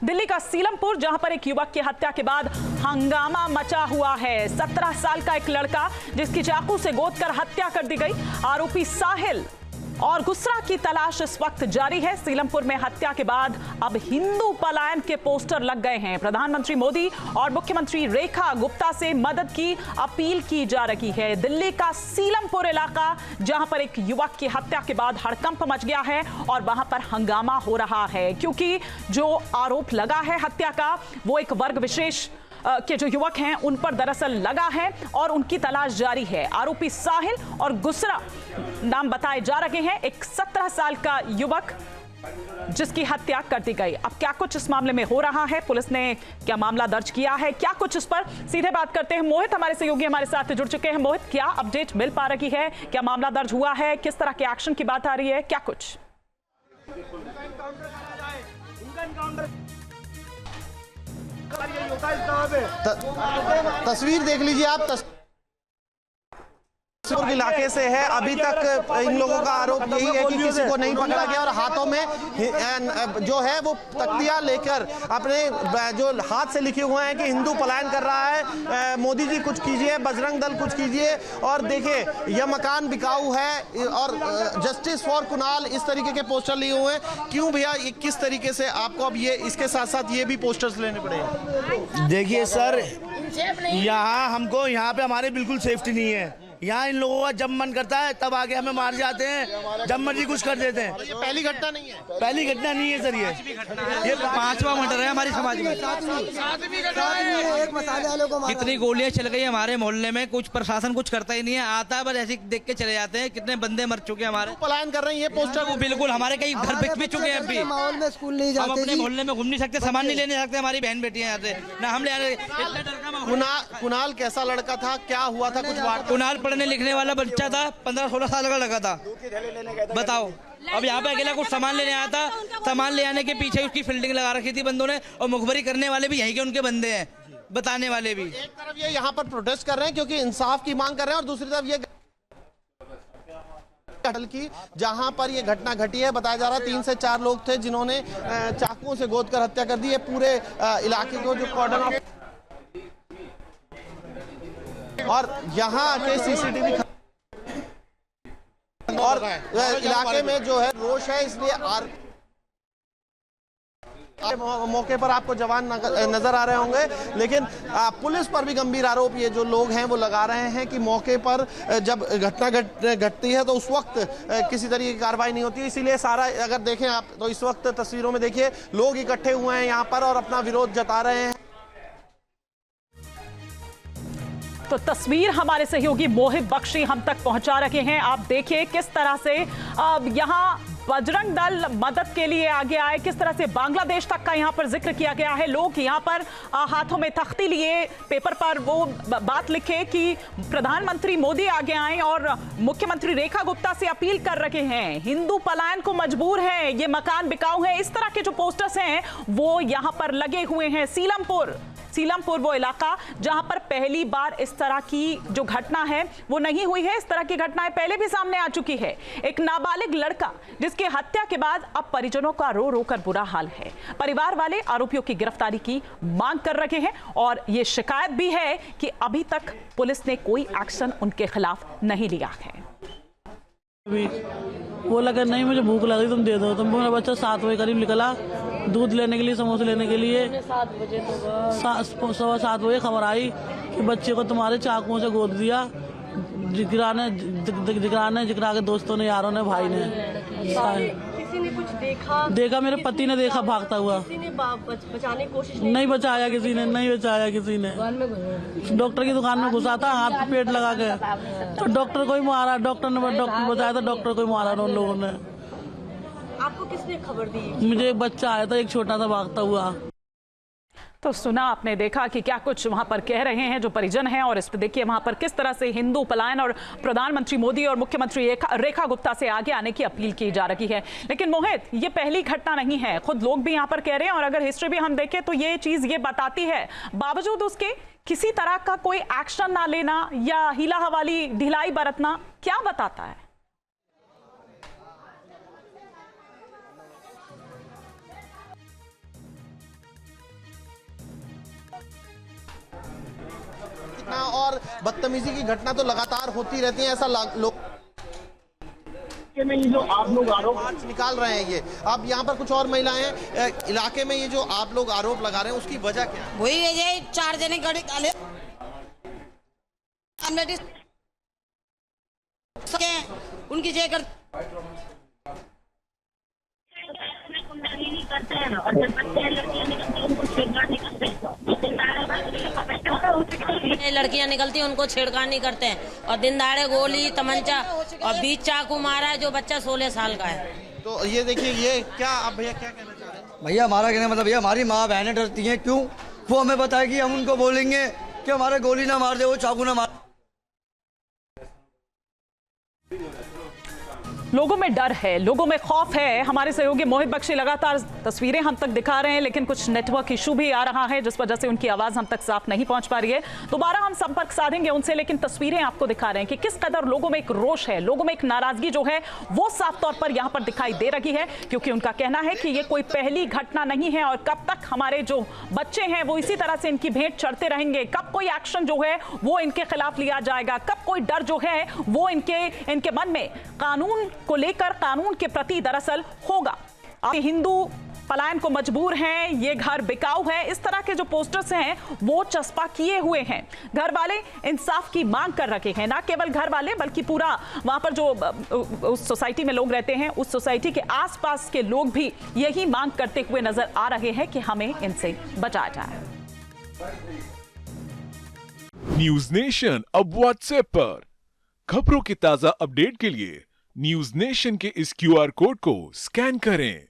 दिल्ली का सीलमपुर, जहां पर एक युवक की हत्या के बाद हंगामा मचा हुआ है। 17 साल का एक लड़का जिसकी चाकू से गोदकर हत्या कर दी गई। आरोपी साहिल और गुस्रा की तलाश इस वक्त जारी है। सीलमपुर में हत्या के बाद अब हिंदू पलायन के पोस्टर लग गए हैं। प्रधानमंत्री मोदी और मुख्यमंत्री रेखा गुप्ता से मदद की अपील की जा रही है। दिल्ली का सीलमपुर इलाका, जहां पर एक युवक की हत्या के बाद हड़कंप मच गया है और वहां पर हंगामा हो रहा है, क्योंकि जो आरोप लगा है हत्या का, वो एक वर्ग विशेष के जो युवक हैं उन पर दरअसल लगा है और उनकी तलाश जारी है। आरोपी साहिल और गुस्रा नाम बताए जा रहे हैं। एक 17 साल का युवक जिसकी हत्या कर दी गई। अब क्या कुछ इस मामले में हो रहा है, पुलिस ने क्या मामला दर्ज किया है, क्या कुछ इस पर सीधे बात करते हैं। मोहित हमारे सहयोगी हमारे साथ जुड़ चुके हैं। मोहित, क्या अपडेट मिल पा रही है, क्या मामला दर्ज हुआ है, किस तरह के एक्शन की बात आ रही है, क्या कुछ? तस्वीर देख लीजिए आप। इलाके से है। अभी तक इन लोगों का आरोप यही है कि किसी को नहीं पकड़ा गया और हाथों में जो है वो तख्तियां लेकर अपने जो हाथ से लिखे हुए हैं कि हिंदू पलायन कर रहा है, मोदी जी कुछ कीजिए, बजरंग दल कुछ कीजिए, और देखिए यह मकान बिकाऊ है और जस्टिस फॉर कुणाल, इस तरीके के पोस्टर लिए हुए हैं। क्यों भैया, किस तरीके से आपको अब ये इसके साथ साथ ये भी पोस्टर्स लेने पड़े? देखिए सर, यहाँ पे हमारे बिल्कुल सेफ्टी नहीं है। यहाँ इन लोगों का जब मन करता है तब आके हमें मार जाते हैं, जब मर्जी कुछ कर देते हैं। ये पहली घटना नहीं है, पहली घटना नहीं है सर, ये 5वां मर्डर है हमारी समाज में। कितनी गोलियां चल गई हमारे मोहल्ले में, कुछ प्रशासन कुछ करता ही नहीं है, आता है बस ऐसे देख के चले जाते हैं। कितने बंदे मर चुके हैं हमारे, पलायन कर रहे हैं। ये पोस्टर बिल्कुल हमारे कई घर बिक भी चुके हैं। अभी माहौल में स्कूल नहीं हम जाते, अपने मोहल्ले में घूम नहीं सकते, सामान नहीं लेने सकते, हमारी बहन बेटियां आते ना, हम ले। कुणाल कैसा लड़का था, क्या हुआ था? कुछ कुणाल पढ़ने लिखने वाला बच्चा था, 15-16 साल का लगा था। बताओ, अब यहाँ पे अकेला कुछ सामान लेने आया था, सामान ले आने के पीछे उसकी फील्डिंग लगा रखी थी बंदों ने, और मुखबरी करने वाले भी यहीं के उनके बंदे हैं, बताने वाले भी। एक तरफ ये यहाँ पर प्रोटेस्ट कर रहे हैं क्योंकि इंसाफ की मांग कर रहे हैं, और दूसरी तरफ ये की जहां पर ये घटना घटी है, बताया जा रहा है 3 से 4 लोग थे जिन्होंने चाकुओं से गोदकर हत्या कर दी है। पूरे इलाके को जो कॉर्डन ऑफ, और यहाँ के सीसीटीवी और इलाके में जो है रोष है, इसलिए मौके पर आपको जवान नजर आ रहे होंगे, लेकिन पुलिस पर भी गंभीर आरोप ये जो लोग हैं वो लगा रहे हैं कि मौके पर जब घटना घटती है तो उस वक्त किसी तरीके की कार्रवाई नहीं होती। इसीलिए सारा, अगर देखें आप तो इस वक्त तस्वीरों में देखिए लोग इकट्ठे हुए हैं यहाँ पर और अपना विरोध जता रहे हैं। तो तस्वीर हमारे सहयोगी मोहित बख्शी हम तक पहुंचा रहे हैं। आप देखिए किस तरह से यहाँ बजरंग दल मदद के लिए आगे आए, किस तरह से बांग्लादेश तक का यहाँ पर जिक्र किया गया है। लोग यहाँ पर हाथों में तख्ती लिए पेपर पर वो बात लिखे कि प्रधानमंत्री मोदी आगे आए और मुख्यमंत्री रेखा गुप्ता से अपील कर रहे हैं, हिंदू पलायन को मजबूर है, ये मकान बिकाऊ है। इस तरह के जो पोस्टर्स हैं वो यहाँ पर लगे हुए हैं। सीलमपुर वो इलाका जहां पर पहली बार इस तरह की जो घटना है वो नहीं हुई है। इस तरह की घटनाएं पहले भी सामने आ चुकी है। एक नाबालिग लड़का जिसकी हत्या के बाद अब परिजनों का रो रो कर बुरा हाल है। परिवार वाले आरोपियों की गिरफ्तारी की मांग कर रहे हैं और ये शिकायत भी है कि अभी तक पुलिस ने कोई एक्शन उनके खिलाफ नहीं लिया है। वो लगा नहीं मुझे भूख लगी, तुम दे दो। तुम मेरा बच्चा 7 बजे करीब निकला दूध लेने के लिए, समोसे लेने के लिए। 7:15 बजे खबर आई कि बच्चे को तुम्हारे चाकुओं से गोद दिया। जिगरा के दोस्तों ने, यारों ने, भाई ने। किसी ने कुछ देखा मेरे पति ने देखा भागता हुआ। किसी ने बचाने की कोशिश नहीं बचाया किसी ने, नहीं बचाया किसी ने। डॉक्टर की दुकान में घुसा था हाथ पे पेट लगा के, तो डॉक्टर को ही मारा। डॉक्टर ने बताया था, डॉक्टर को ही मारा उन लोगों ने। आपको किसने खबर दी? मुझे एक बच्चा आया था, एक छोटा सा भागता हुआ। तो सुना आपने, देखा कि क्या कुछ वहां पर कह रहे हैं जो परिजन हैं, और इस पर देखिए वहां पर किस तरह से हिंदू पलायन और प्रधानमंत्री मोदी और मुख्यमंत्री रेखा गुप्ता से आगे आने की अपील की जा रही है। लेकिन मोहित, ये पहली घटना नहीं है, खुद लोग भी यहाँ पर कह रहे हैं, और अगर हिस्ट्री भी हम देखें तो ये चीज ये बताती है, बावजूद उसके किसी तरह का कोई एक्शन ना लेना या हीला हवाली ढिलाई बरतना क्या बताता है? और बदतमीजी की घटना तो लगातार होती रहती है, ऐसा लोग में ये जो आप लोग आरोप मार्च निकाल रहे हैं। ये अब यहाँ पर कुछ और महिलाएं इलाके में ये जो आप लोग आरोप लगा रहे हैं उसकी वजह क्या है? वही वजह है, 4 जने गाड़ी काले उनकी जय कर लड़कियां निकलती हैं उनको छेड़खानी करते हैं और दिन दहाड़े गोली तमंचा और 20 चाकू मारा है जो बच्चा 16 साल का है। तो ये देखिए, ये क्या आप भैया क्या कहना चाह रहे हैं? भैया हमारा कहना मतलब भैया हमारी माँ बहनें डरती हैं, क्यों? वो हमें बताएगी, हम उनको बोलेंगे कि हमारे गोली ना मार दे, वो चाकू ना मार। लोगों में डर है, लोगों में खौफ है। हमारे सहयोगी मोहित बख्शी लगातार तस्वीरें हम तक दिखा रहे हैं, लेकिन कुछ नेटवर्क इशू भी आ रहा है जिस वजह से उनकी आवाज हम तक साफ नहीं पहुंच पा रही है। दोबारा हम संपर्क साधेंगे उनसे, लेकिन तस्वीरें आपको दिखा रहे हैं कि किस कदर लोगों में एक रोष है, लोगों में एक नाराजगी जो है वो साफ तौर पर यहां पर दिखाई दे रही है, क्योंकि उनका कहना है कि ये कोई पहली घटना नहीं है और कब तक हमारे जो बच्चे हैं वो इसी तरह से इनकी भेंट चढ़ते रहेंगे, कब कोई एक्शन जो है वो इनके खिलाफ लिया जाएगा, कब कोई डर जो है वो इनके मन में कानून को लेकर, कानून के प्रति दरअसल होगा। हिंदू पलायन को मजबूर हैं, ये घर बिकाऊ है, इस तरह के जो पोस्टर्स हैं वो चस्पा किए हुए हैं। घर वाले इंसाफ की मांग कर रखे हैं, ना केवल घर वाले बल्कि पूरा वहां पर जो उस सोसाइटी में लोग रहते हैं, उस सोसाइटी के आसपास के लोग भी यही मांग करते हुए नजर आ रहे हैं कि हमें इनसे बचाया जाए। न्यूज नेशन अब व्हाट्सएप पर खबरों की ताजा अपडेट के लिए न्यूज नेशन के इस QR कोड को स्कैन करें।